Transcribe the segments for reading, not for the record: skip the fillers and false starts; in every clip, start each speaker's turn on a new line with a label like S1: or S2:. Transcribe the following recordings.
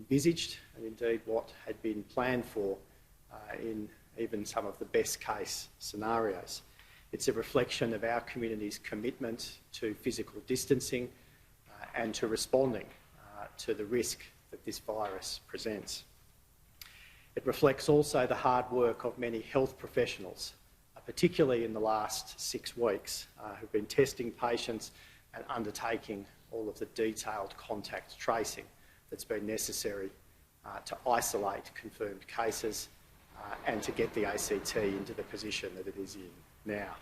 S1: envisaged and indeed what had been planned for in even some of the best case scenarios. It's a reflection of our community's commitment to physical distancing and to responding to the risk that this virus presents. It reflects also the hard work of many health professionals, particularly in the last 6 weeks, who've been testing patients and undertaking all of the detailed contact tracing that's been necessary to isolate confirmed cases and to get the ACT into the position that it is in now.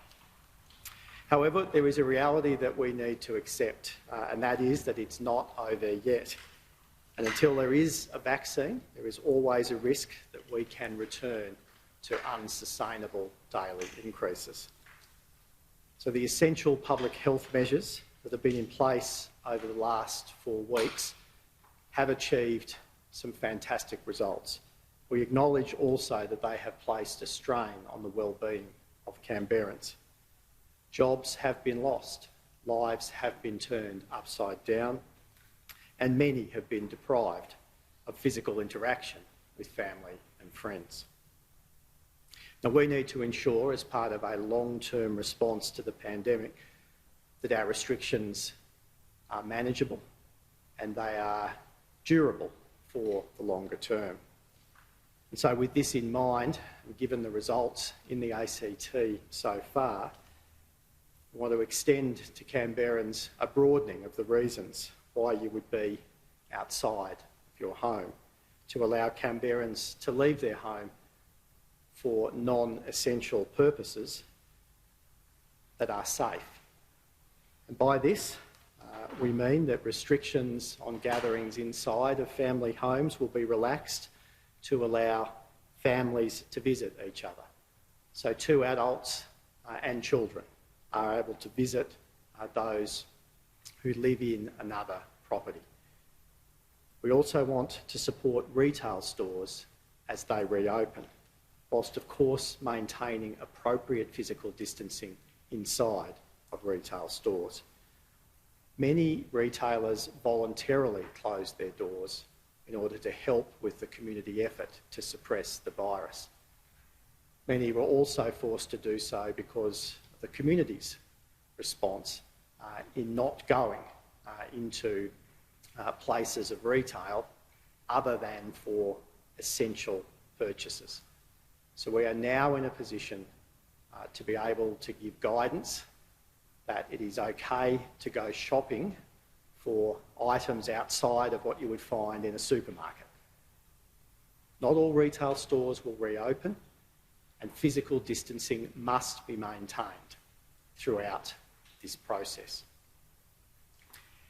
S1: However, there is a reality that we need to accept, and that is that it's not over yet. And until there is a vaccine, there is always a risk that we can return to unsustainable daily increases. So the essential public health measures that have been in place over the last 4 weeks have achieved some fantastic results. We acknowledge also that they have placed a strain on the well-being of Canberrans. Jobs have been lost, lives have been turned upside down, and many have been deprived of physical interaction with family and friends. Now, we need to ensure, as part of a long-term response to the pandemic, that our restrictions are manageable and they are durable for the longer term. And so with this in mind, and given the results in the ACT so far, I want to extend to Canberrans a broadening of the reasons why you would be outside of your home, to allow Canberrans to leave their home for non-essential purposes that are safe. And by this, we mean that restrictions on gatherings inside of family homes will be relaxed to allow families to visit each other. So 2 adults and children are able to visit those who live in another property. We also want to support retail stores as they reopen, whilst of course maintaining appropriate physical distancing inside of retail stores. Many retailers voluntarily closed their doors in order to help with the community effort to suppress the virus. Many were also forced to do so because of the community's response in not going into places of retail other than for essential purchases. So we are now in a position to be able to give guidance that it is okay to go shopping for items outside of what you would find in a supermarket. Not all retail stores will reopen, and physical distancing must be maintained throughout this process.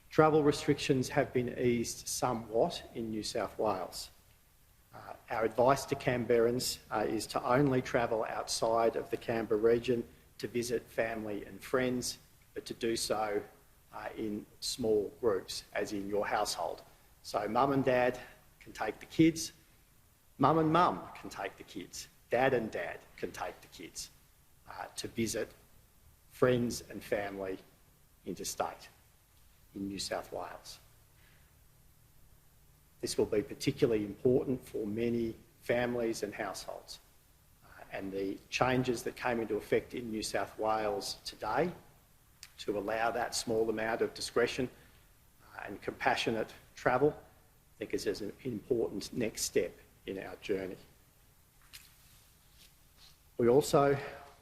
S1: Travel restrictions have been eased somewhat in New South Wales. Our advice to Canberrans is to only travel outside of the Canberra region to visit family and friends, but to do so in small groups, as in your household. So mum and dad can take the kids, mum and mum can take the kids, dad and dad can take the kids to visit friends and family interstate in New South Wales. This will be particularly important for many families and households. And the changes that came into effect in New South Wales today to allow that small amount of discretion and compassionate travel, I think is an important next step in our journey. We also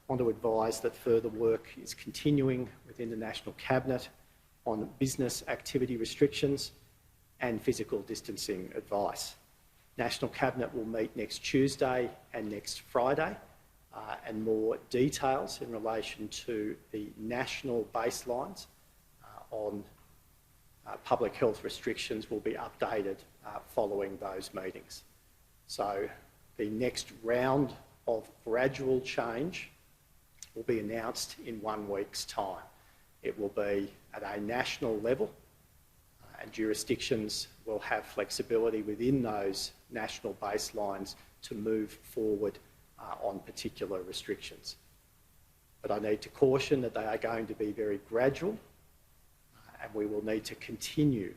S1: want to advise that further work is continuing within the National Cabinet on business activity restrictions and physical distancing advice. National Cabinet will meet next Tuesday and next Friday, and more details in relation to the national baselines on public health restrictions will be updated following those meetings. So the next round of gradual change will be announced in 1 week's time. It will be at a national level, and jurisdictions will have flexibility within those national baselines to move forward on particular restrictions. But I need to caution that they are going to be very gradual, and we will need to continue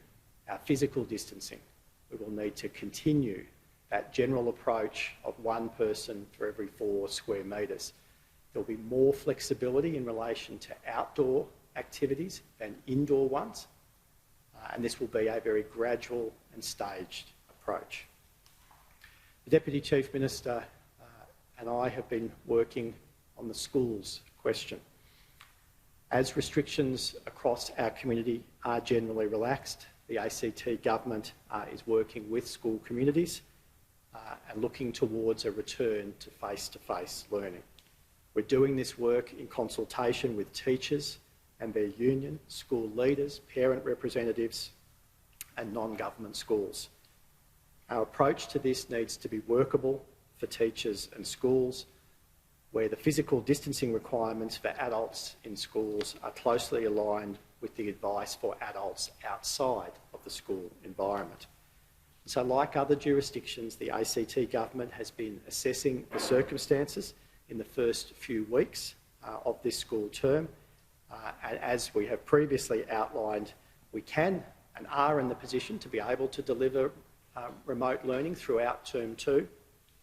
S1: our physical distancing we will need to continue that general approach of one person for every 4 square metres. There'll be more flexibility in relation to outdoor activities than indoor ones, and this will be a very gradual and staged approach. The Deputy Chief Minister and I have been working on the schools question. As restrictions across our community are generally relaxed, the ACT government is working with school communities and looking towards a return to face-to-face learning. We're doing this work in consultation with teachers and their union, school leaders, parent representatives and non-government schools. Our approach to this needs to be workable for teachers and schools, where the physical distancing requirements for adults in schools are closely aligned with the advice for adults outside of the school environment. So, like other jurisdictions, the ACT government has been assessing the circumstances in the first few weeks of this school term. And as we have previously outlined, we can and are in the position to be able to deliver remote learning throughout term 2